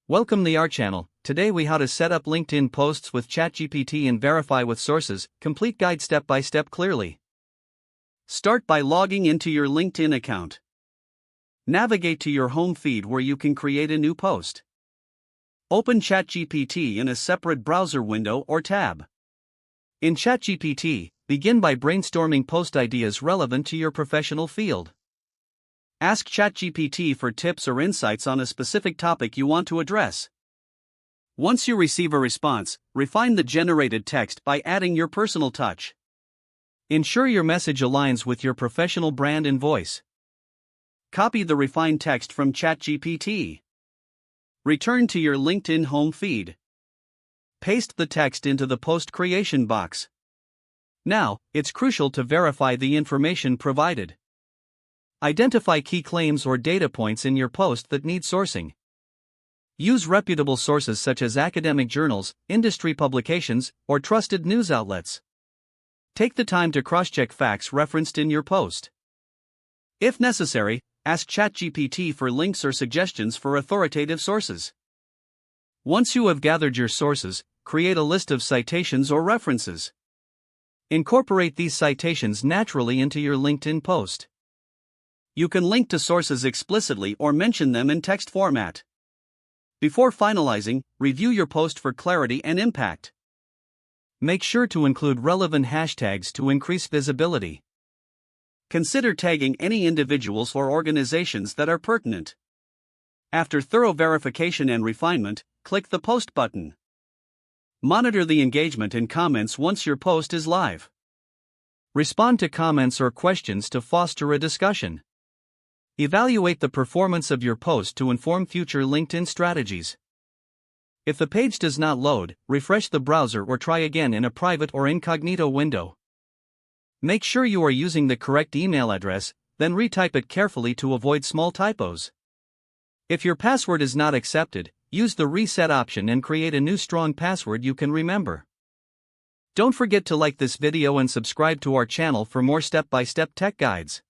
Welcome to our channel. Today we how to set up LinkedIn posts with ChatGPT and verify with sources. Complete guide step by step clearly. Start by logging into your LinkedIn account. Navigate to your home feed where you can create a new post. Open ChatGPT in a separate browser window or tab. In ChatGPT, begin by brainstorming post ideas relevant to your professional field. Ask ChatGPT for tips or insights on a specific topic you want to address. Once you receive a response, refine the generated text by adding your personal touch. Ensure your message aligns with your professional brand and voice. Copy the refined text from ChatGPT. Return to your LinkedIn home feed. Paste the text into the post creation box. Now, it's crucial to verify the information provided. Identify key claims or data points in your post that need sourcing. Use reputable sources such as academic journals, industry publications, or trusted news outlets. Take the time to cross-check facts referenced in your post. If necessary, ask ChatGPT for links or suggestions for authoritative sources. Once you have gathered your sources, create a list of citations or references. Incorporate these citations naturally into your LinkedIn post. You can link to sources explicitly or mention them in text format. Before finalizing, review your post for clarity and impact. Make sure to include relevant hashtags to increase visibility. Consider tagging any individuals or organizations that are pertinent. After thorough verification and refinement, click the Post button. Monitor the engagement and comments once your post is live. Respond to comments or questions to foster a discussion. Evaluate the performance of your post to inform future LinkedIn strategies. If the page does not load, refresh the browser or try again in a private or incognito window. Make sure you are using the correct email address, then retype it carefully to avoid small typos. If your password is not accepted, use the reset option and create a new strong password you can remember. Don't forget to like this video and subscribe to our channel for more step-by-step tech guides.